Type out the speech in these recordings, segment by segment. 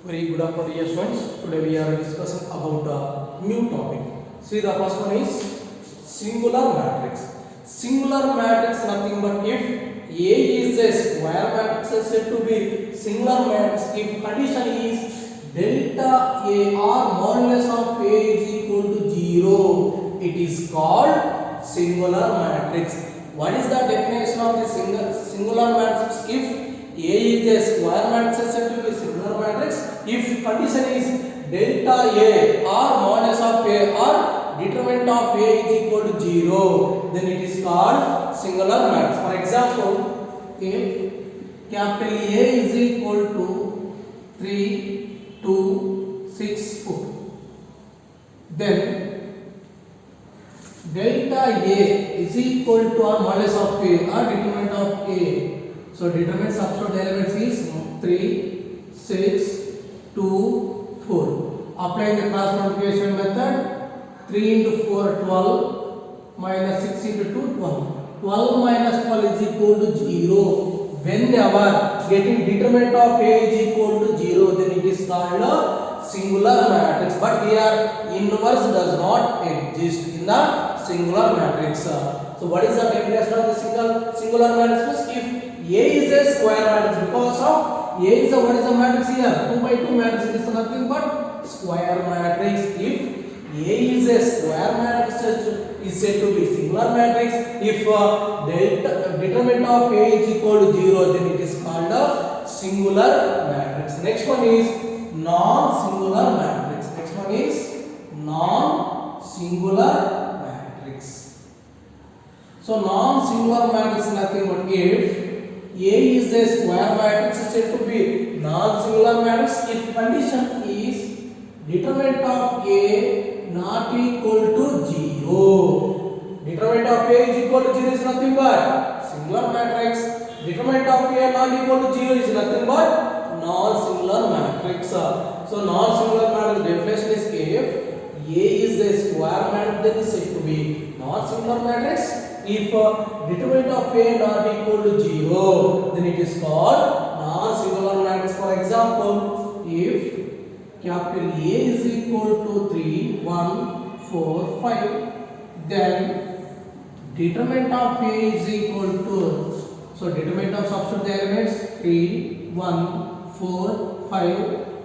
Very good afternoon, dear students. Today we are discussing about a new topic. See, the first one is singular matrix. Singular matrix nothing but if A is a square matrix is said to be singular matrix if condition is delta A or modulus of A is equal to 0. It is called singular matrix. What is the definition of the singular matrix? If A is a square matrix is said to be singular matrix if condition is delta A or modulus of A or determinant of A is equal to 0, then it is called singular matrix. For example, if capital A is equal to 3, 2, 6, 4, then delta A is equal to or modulus of A or determinant of A. So determinant substitute elements is 3, 6, 2, 4. Applying the cross multiplication method, 3 into 4 12 minus 6 into 2 12. 12 minus 12 is equal to 0. Whenever getting determinant of A is equal to 0, then it is called a singular matrix. But here inverse does not exist in the singular matrix. So what is the definition of the singular matrix? If A is a square matrix, because of A is a what is the matrix here? 2 by 2 matrix. It is nothing but square matrix. If A is a square matrix is said to be singular matrix. If determinant of A is equal to 0, then it is called a singular matrix. Next one is non-singular matrix. Next one is non-singular matrix. So non-singular matrix is nothing but if A is a square matrix is said to be non-singular matrix if condition is determinant of A not equal to 0. Determinant of A is equal to 0 is nothing but singular matrix. Determinant of A not equal to 0 is nothing but non-singular matrix. So non-singular matrix definition is if A is a square matrix, then is said to be non-singular matrix. If determinant of A not equal to 0, then it is called non-singular matrix. For example, if capital A is equal to 3, 1, 4, 5, then determinant of A is equal to, so determinant of substitute the elements 3, 1, 4, 5.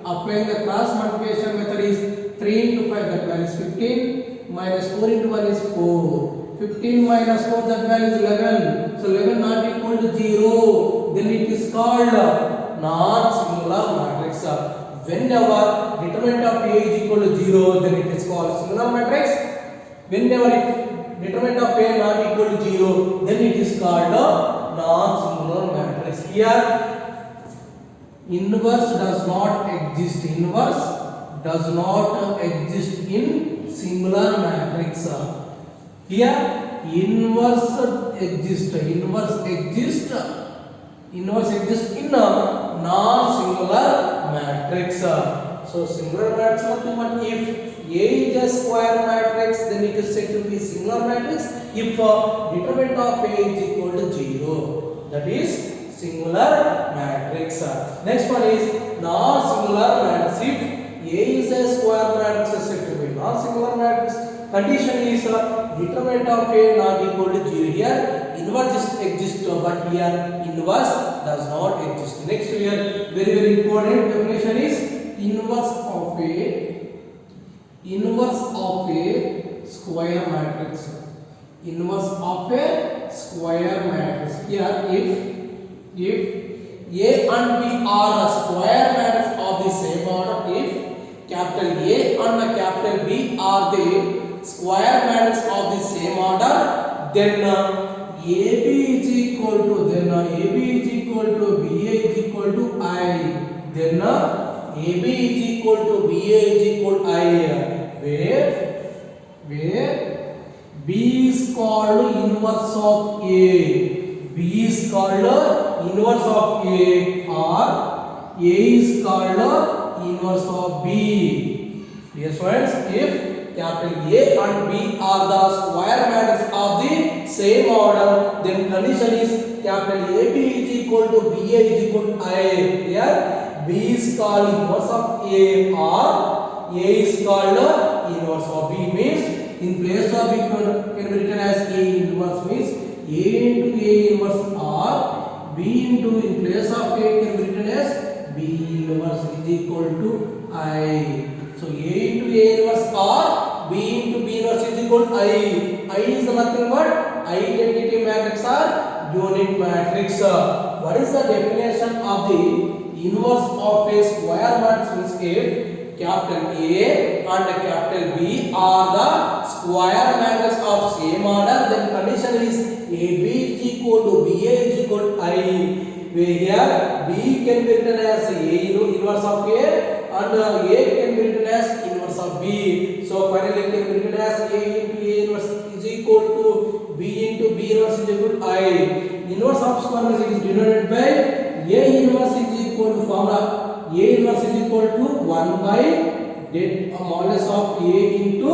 Applying the cross multiplication method is 3 into 5, that value is 15, minus 4 into 1 is 4. 15 minus 4, that value is 11. So 11 not equal to 0, then it is called non-singular matrix. Whenever determinant of A is equal to 0, then it is called singular matrix. Whenever determinant of A not equal to 0, then it is called a non-singular matrix. Here inverse does not exist. Inverse does not exist in singular matrix. Here inverse exists. Inverse exists in a non-singular matrix. So singular matrix nothing but if A is a square matrix, then it is said to be singular matrix. If determinant of A is equal to 0, that is singular matrix. Next one is non-singular matrix. If A is a square matrix, is said to be non-singular matrix. Condition is determinant of A not equal to 0. Here inverse exists, but here inverse does not exist. Next here very important definition is inverse of a square matrix. Inverse of a square matrix. Here if A and B are a square matrix of the same order, if capital A and capital B are the square matrix of the same order, then AB is equal to BA is equal to I. Then AB is equal to BA is equal to I. Where B is called inverse of A. B is called inverse of A, or A is called inverse of B. Dear students, if capital A and B are the square matrix of the same order, then condition is capital AB is equal to BA is equal to I. Here B is called inverse of A or A is called inverse of B means in place of B can be written as A inverse means A into A inverse or B into in place of A can be written as B inverse is equal to I. So A into A inverse or B into B inverse is equal to I. I is nothing but identity matrix or unit matrix. What is the definition of the inverse of a square matrix? Means if capital A and capital B are the square matrix of same order, then condition is AB is equal to BA is equal to I. Where here B can be written as A inverse of A and A can be written as inverse of B. So finally it can be written as A into A inverse is equal to B into B inverse is equal to I. Inverse of square matrix is denoted by A inverse is equal to formula A inverse is equal to 1 by modulus of A into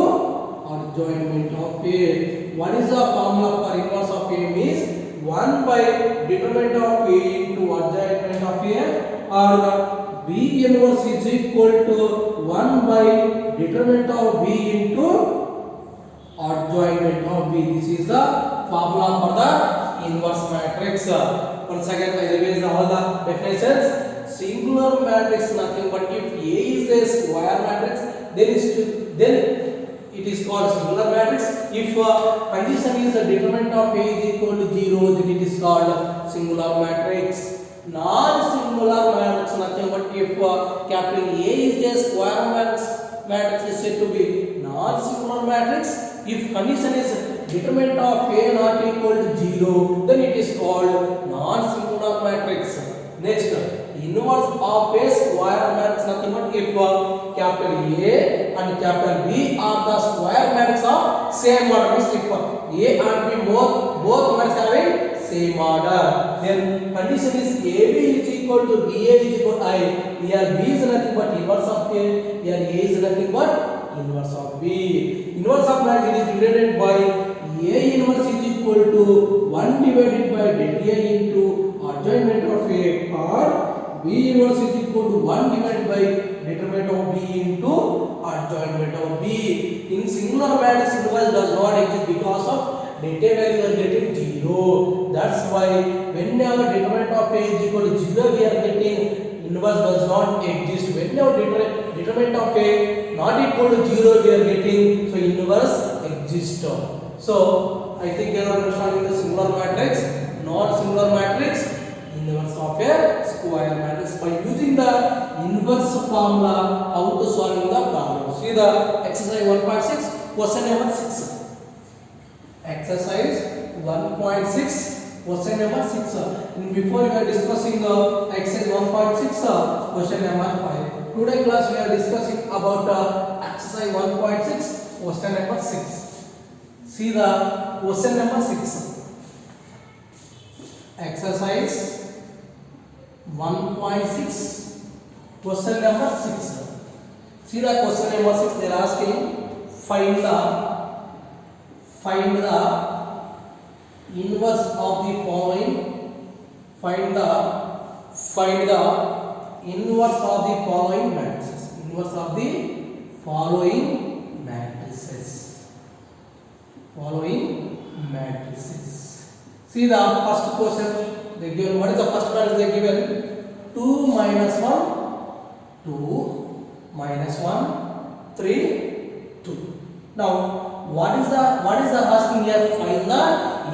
adjoint of A. What is the formula for inverse of A means 1 by determinant of A into adjoint of A or B inverse is equal to 1 by determinant of B into adjoint of B. This is the formula for the inverse matrix. Once again I revise all the definitions. Singular matrix nothing but if A is a square matrix, then it is called singular matrix. If condition is the determinant of A is equal to 0, then it is called singular matrix. Non-singular matrix nothing but if capital A is a square matrix is said to be non-singular matrix. If condition is determinant of A not equal to 0, then it is called non-singular matrix. Next, inverse of a square matrix nothing but if capital A and capital B are the square matrix of same order. Means if A and B both matrix having same order, then condition is AB is equal to BA is equal to I. Here B is nothing but inverse of A. Here A is nothing but inverse of B. Inverse of matrix is divided by A inverse is equal to 1 divided by det A into adjoint of A or B inverse is equal to 1 divided by determinant of B into adjoint of B. In singular matrix inverse does not exist because of det A value are getting 0. That's why whenever determinant of A is equal to 0 we are getting inverse does not exist. Whenever determinant of A not equal to 0 we are getting, so inverse exists. So I think you are understanding the singular matrix, non-singular matrix, inverse of a square matrix. By using the inverse formula, how to solve the problem? See the exercise 1.6, question number 6. Exercise 1.6, question number 6. And before we are discussing exercise 1.6, question number 5. Today class we are discussing about exercise 1.6, question number 6. See the question number 6. Exercise 1.6, question number 6. See the question number 6. They are asking find the inverse of the following. Find the inverse of the following matrices. Inverse of the following matrices. See the first question they given. What is the first matrix they given? 2 minus 1, 2 minus 1, 3, 2. Now what is the asking here? Find the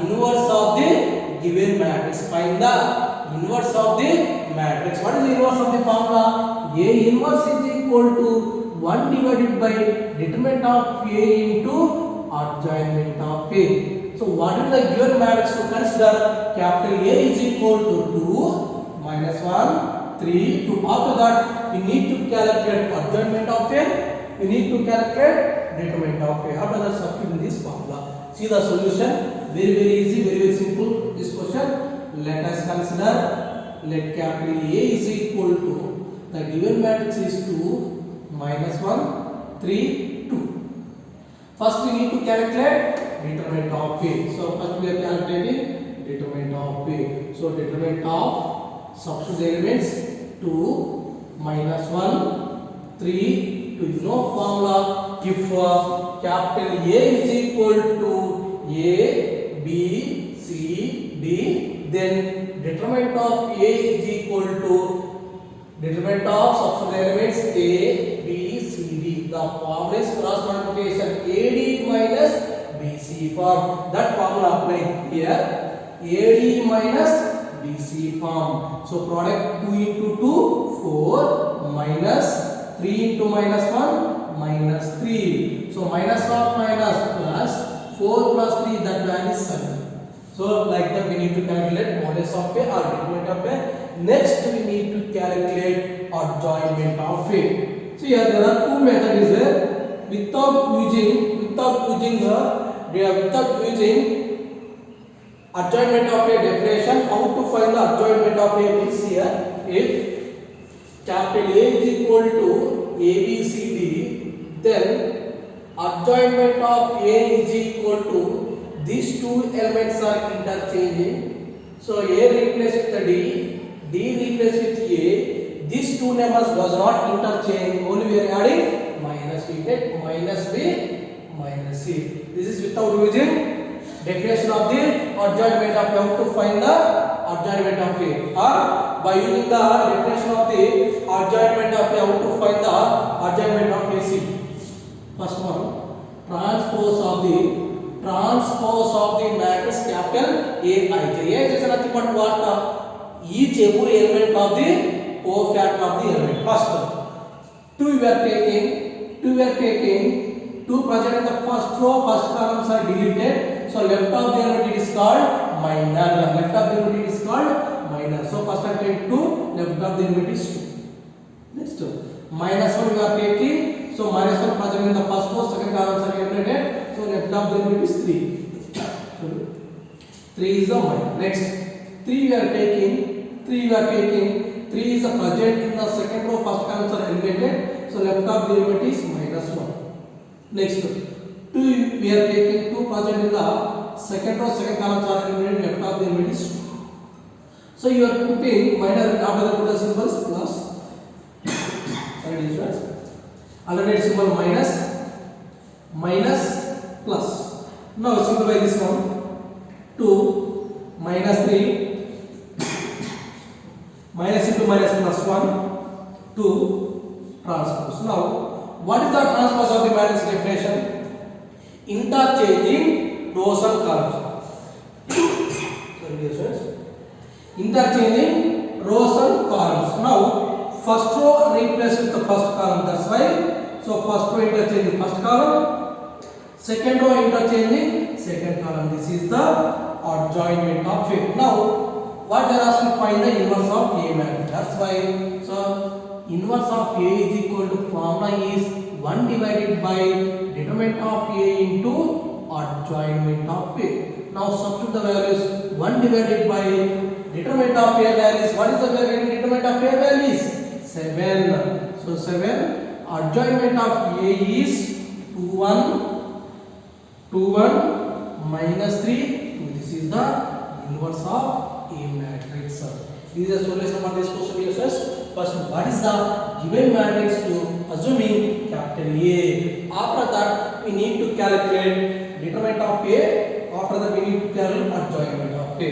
inverse of the given matrix. Find the inverse of the matrix. What is the inverse of the formula? A inverse is equal to 1 divided by determinant of A into adjoint of A. So what is the given matrix to consider? Capital A is equal to 2 minus 1, 3, 2. After that we need to calculate adjoint of A. We need to calculate determinant of A. After that substitute in this formula. See the solution. Very easy, very simple. This question. Let us consider. Let capital A is equal to the given matrix is 2 minus 1, 3, 2. First we need to calculate determinant of A. So first we are calculating determinant of A. So determinant of substitute elements 2 minus 1, 3, 2. No formula. If capital A is equal to A, B, C, D, then determinant of A is equal to determinant of substitute elements A, B, C, D. The formula is cross multiplication AD minus BC form. That formula applied here. AD minus BC form. So product 2 into 2, 4, minus 3 into minus 1, minus 3. So minus of minus plus 4 plus 3, that value is 7. So like that we need to calculate modulus of A or determinant of A. Next we need to calculate adjointment of A. So here there are two methods there. Without using adjointment of A definition, how to find the adjointment of A is here. If capital A is equal to A, B, C, D, then adjointment of A is equal to these two elements are interchanging. So A replaced with D replaced with A. These two numbers does not interchange. Only we are adding minus. We get minus B minus C. This is without using definition of the adjointment of A. How to find the adjointment of A? Or by using the definition of the adjointment of A, how to find the adjointment of AC? First one, transpose of the matrix capital Aij. Aij is nothing but what? Each every element of the cofactor of the element. First, 2 we are taking 2 present in the first row, first columns are deleted. So left of the element is called minor. So first I take 2, left of the element is 2. Next, minus 1 we are taking. So minus 1 present in the first row, second columns are eliminated. So left of the element is 3. 3 is the minus. Next, 3 we are taking. 3 is the present in the second row, first columns are eliminated. So left of the element is minus 1. Next, 2 we are taking. 2 present in the second row, second columns are eliminated. Left of the element is 2. So you are putting minus after the put the symbols plus. Alternate symbol minus plus. Now simplify this one. 2 minus 3 minus into minus plus 1 2 transpose. Now what is the transpose of the matrix definition? Interchanging rows and columns. Interchanging rows and columns. Now first row replace with the first column. That's why. So first row interchanging first column, second row interchanging second column. This is the adjointment of A. Now what they are asking, find the inverse of A matrix. That's why. So inverse of A is equal to formula is 1 divided by determinant of A into adjointment of A. Now substitute the values. 1 divided by determinant of A values. What is the value in determinant of A values? 7. So 7. Adjointment of A is 2 1 minus 3 2. This is the inverse of A matrix. This is the solution for this question. First, what is the given matrix to assuming capital A? After that, we need to calculate determinant of A. After that, we need to calculate adjointment of A.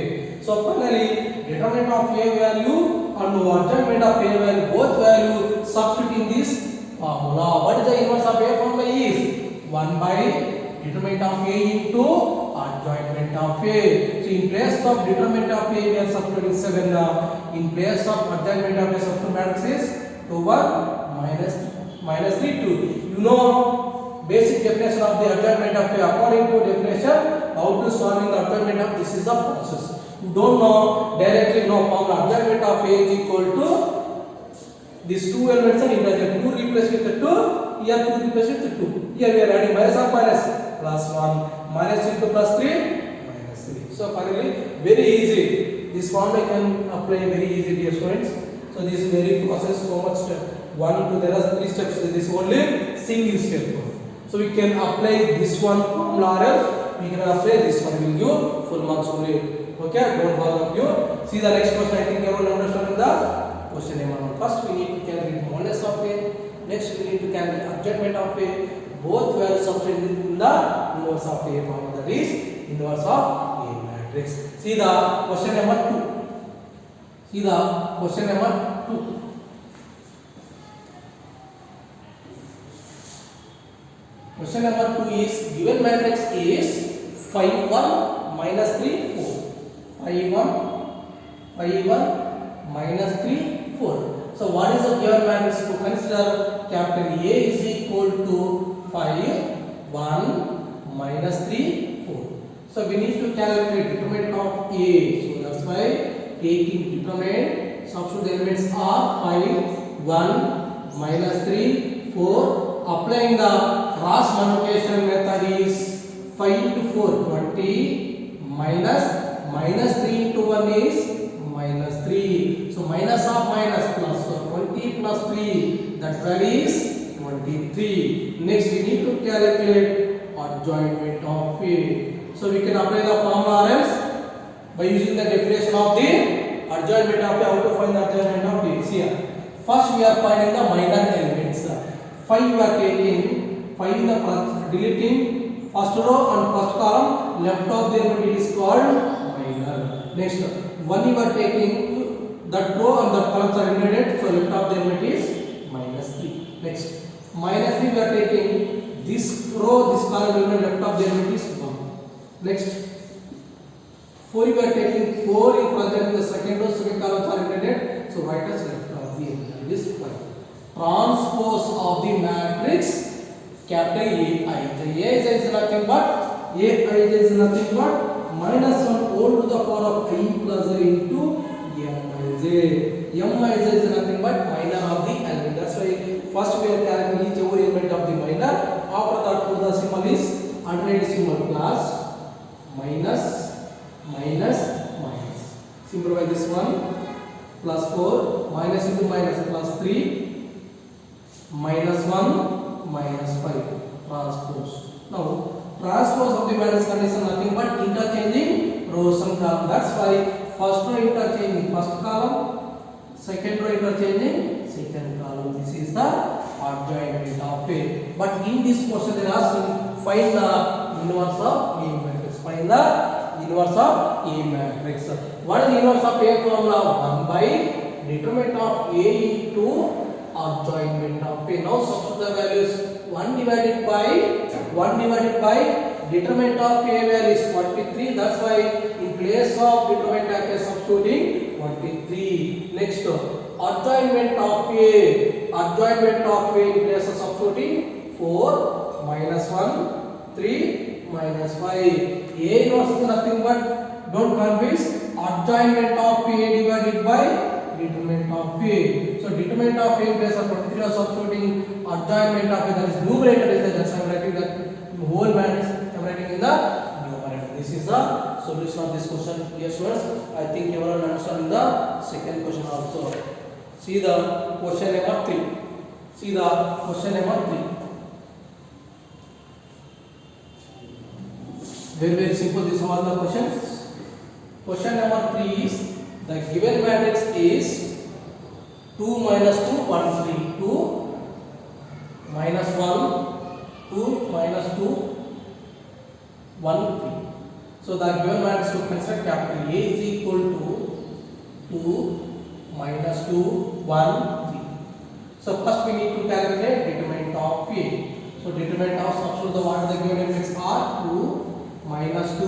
So finally, determinant of A value and adjointment of A value, both value substitute in this formula. What is the inverse of A formula is 1 by determinant of A into adjointment of A. So in place of determinant of A we are substituting 7. In place of adjointment of A substitute matrix is 2 1 minus 3 2. You know basic definition of the adjointment of A. According to definition, how to solving the adjointment of this is the process. You don't know directly know formula. Adjointment of A is equal to these two elements are interchanged. 2 replaced with the 2. Here 2 replaced with the 2. Here we are adding minus or minus plus 1 minus into plus 3 minus 3. So finally very easy. This formula can apply very easy, dear students. So this is very process, so much step. 1 2 there are 3 steps. This is only single step. So we can apply this one formula or else we can apply this one. We will give full marks only. Okay, don't bother you. See the next question. I think everyone understanding the question number 1. First we need to calculate modulus of A. Next we need to calculate adjointment of A. Both values substituted in the inverse of A formula, that is inverse of A matrix. See the question number 2. See the question number 2. Question number 2 is given matrix is 5 1 minus 3 4. 5 1 5 1 minus 3 4. So what is the given matrix? To consider capital A is equal to 5 1 minus 3 4. So we need to calculate determinant of A. So that's why taking determinant, substitute the elements are 5 1 minus 3 4. Applying the cross multiplication method is 5 into 4 20 minus 3 into 1 is minus 3. So minus of minus plus. So 20 plus 3, that value is 23. Next we need to calculate adjointment of A. So we can apply the formula or else by using the definition of the adjointment of A. How to find the adjointment of A? See here. First we are finding the minor elements. 5 we are taking 5 in the deleting first row and first column, left of the element it is called minor. Next 1 you are taking that row and the columns are eliminated, so left of the element is minus 3. Next minus 3 we are taking this row, this column element, left of the element is 1. Next 4 you are taking 4 in present in the second row, second columns are eliminated, so right as left of the element is 5. Transpose of the matrix capital Aij. Aij is nothing but minus 1 whole to the power of I plus I into Mij. Mij is nothing but minor of the element. That's why first we are calculating each every element of the minor. After that, put the symbol is alternate symbol plus minus minus minus. Simplify this one. Plus 4 minus into minus plus 3 minus 1 minus 5 transpose. Now transpose of the minus condition nothing but interchanging rows and columns. That's why first row interchanging first column, second row interchanging second column. This is the adjointment of A. But in this question they are asking find the inverse of A matrix. Find the inverse of A matrix. What is the inverse of A formula? 1 by determinant of A into adjointment of A. Now substitute the values. 1 divided by determinant of A value is 43. That's why in place of determinant of A substituting 43. Next adjointment of A. Adjointment of A in place of substituting 4 minus 1 3 minus 5. A inverse is nothing but, don't confuse, adjointment of A divided by determinant of A. So determinant of A in place of 43 are substituting adjointment of A, that is numerator is there. That's why I am writing that whole matrix. I am writing in the numerator. This is the solution of this question. Dear students, I think everyone understand the second question also. See the question number 3. See the question number 3. Very simple. These are all the questions. Question number 3 is the given matrix is 2 minus 2 1 3 2 minus 1 2 minus 2 1 3. So the given matrix to construct capital A is equal to 2 minus 2 1 3. So first we need to calculate determinant of A. So determinant of substitute the what the given elements are 2 minus 2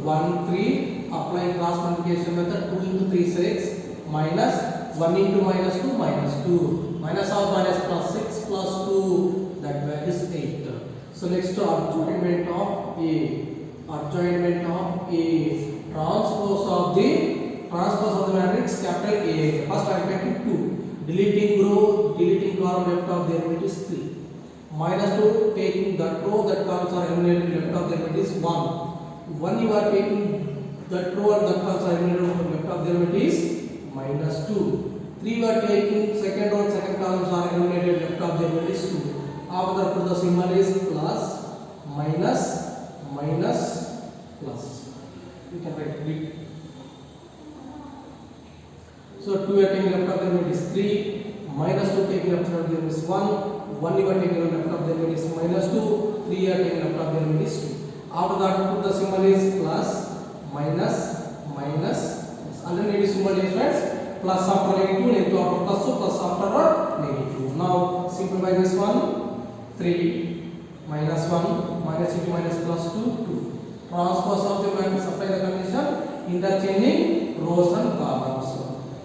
1 3. Applying cross multiplication method, 2 into 3 6 minus 1 into minus 2 minus 2 minus of minus plus 6 plus 2, that value is 8. So next adjointment of A. Adjointment of A. Transpose of the matrix capital A. First I am taking 2. Deleting row, deleting column, left of the element is 3. Minus 2, taking that row, that columns are eliminated, left of the element is 1. 1 you are taking that row and that columns are eliminated, left of the element is minus 2. 3 we are taking second row and second columns are eliminated, left of the element is 2. After that put the symbol is plus minus minus plus. You can write it. So 2 2 you are taking left of the element is 3, minus 2 taking left of the element is 1 you are taking left of the element is minus 2, 3 you are taking left of the element is 2. After that, put the symbol is plus, minus, minus. Alternative symbol is friends, plus after negative, negative after plus, so plus after negative. Now simplify this one, 3 minus 1 minus into minus plus 2, 2. Transpose of the matrix, apply the condition, interchanging rows and columns.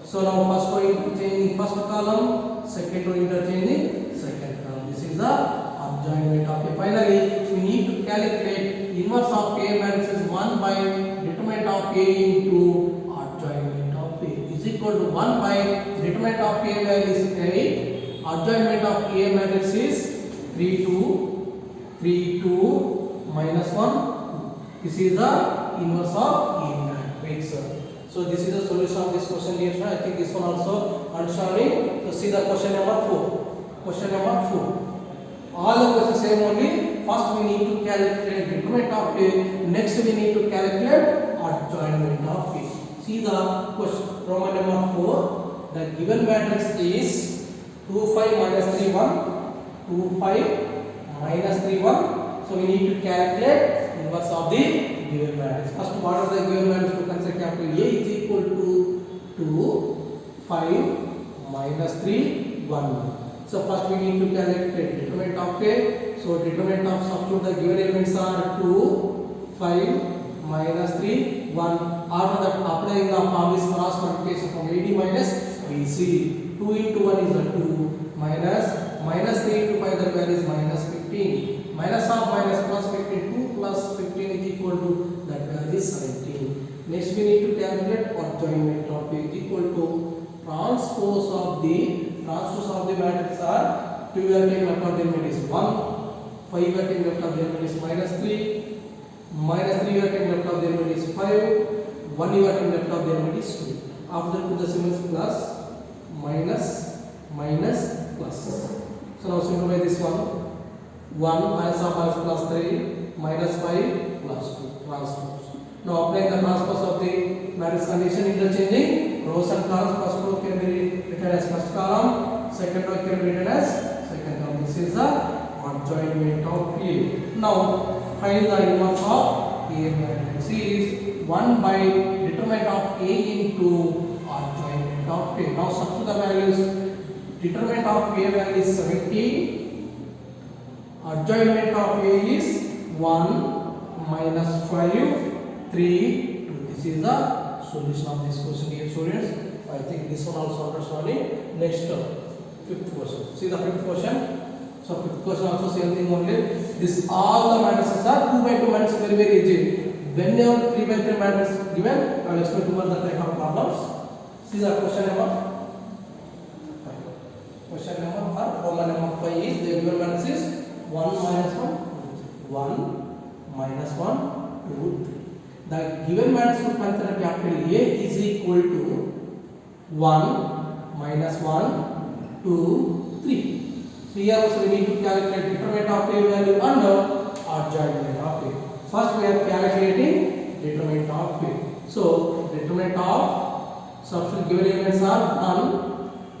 So now first row interchanging first column, second row interchanging second column. This is the adjointment of A. Finally, we need to calculate inverse of A matrix is 1 by determinant of A into adjointment of A is equal to 1 by determinant of A value is 8, adjointment of A matrix is 3, 2, 3, 2, minus 1. This is the inverse of A matrix. So this is the solution of this question here. I think this one also understanding. So see the question number 4. Question number 4. All the questions same only. First we need to calculate determinant of A. Next we need to calculate adjointment of A. See the question. Roman number 4. The given matrix is 2, 5 minus 3, 1. 2, 5 minus 3, 1. So we need to calculate inverse of the given matrix. First, what are the given matrix? To consider capital A is equal to 2, 5 minus 3, 1. So first we need to calculate determinant of A. So determinant of substitute the given elements are 2, 5 minus 3, 1. After that, applying the form is cross multiplication from AD minus BC. 2 into 1 is a 2 minus 3 into 5, the value is minus 15. Minus of minus plus 15, 2 plus 15 is equal to that value is 17. Next we need to calculate adjointment of A is equal to transpose of the matrix are 2 you are taking left of the element is 1, 5 you are taking left of the element is minus 3, minus 3 you are taking left of the element is 5, 1 you are taking left of the element is 2. After that, put the symbols plus, minus, minus, plus. So now simplify this one. 1 minus of minus plus 3 minus 5 plus 2 transpose. Now applying the transpose of the matrix condition, interchanging rows and columns. First row can be written as first column, second row can be written as second column. This is the adjointment of A. Now find the inverse of A matrix is 1 by determinant of A into adjointment of A. Now substitute the values. Determinant of A value is 17. Adjointment of A is 1 minus 5, 3, 2. This is the solution of this question here, students. I think this one also understanding. Next, fifth question. See the fifth question. So fifth question also same thing only. This all the matrices are 2 by 2 matrices, very very easy. Whenever 3 by 3 matrix given, I will explain tomorrow the type of problems. See the question number. Question number 5. Roman number 5 is the given matrix is 1 minus 1, 1 minus 1, 2, 3. The given matrix to consider capital A is equal to 1 minus 1, 2, 3. So here also we need to calculate determinant of A value under adjointment of A. First we are calculating determinant of A. So determinant of substitute given elements are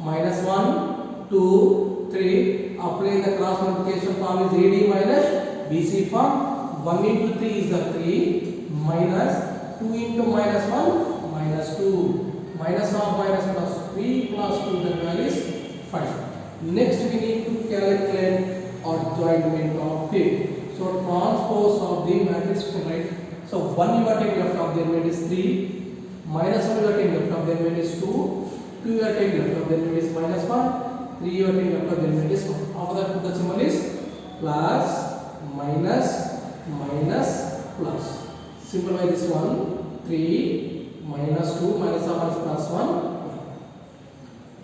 1 minus 1, 2, 3. Applying the cross multiplication form is AD minus BC form. 1 into 3 is the 3 minus 2 into minus 1 minus 2 minus of minus plus 3 plus 2, the value is 5. Next we need to calculate adjointment of A. So transpose of the matrix, right? So 1 you are taking left of the element is 3, minus 1 you are taking left of the element is 2, 2 you are taking left of the element is minus 1, 3 you are taking left of the element is 1. After that, put the symbol is plus, minus, minus, plus. Simplify this one. 3 minus 2 minus of minus plus 1.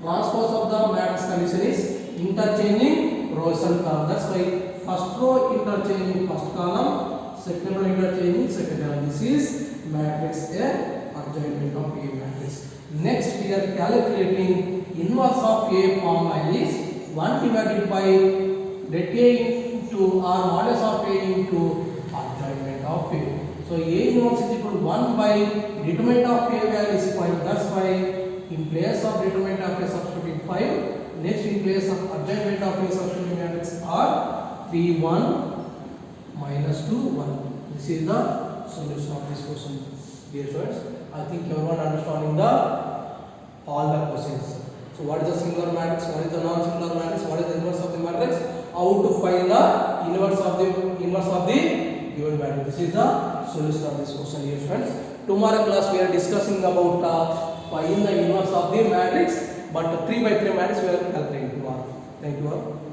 Transpose of the matrix condition is interchanging rows and columns. That's why first row interchanging first column, second row interchanging second column. This is matrix A, adjointment of A matrix. Next we are calculating inverse of A formula is 1 divided by det A into or modulus of A into adjointment of A. So A inverse is equal to 1 by determinant of A value is 5. That's why in place of determinant of A substituting 5. Next, in place of adjoint of A substituting matrix are 3, 1, minus 2, 1. This is the solution of this question, dear friends. I think everyone understanding the all the questions. So what is the singular matrix? What is the non-singular matrix? What is the inverse of the matrix? How to find the inverse of the given matrix? This is the solution of this question, dear friends. Tomorrow class we are discussing about find the inverse of the matrix, but 3 by 3 matrix we are calculating tomorrow. Thank you all.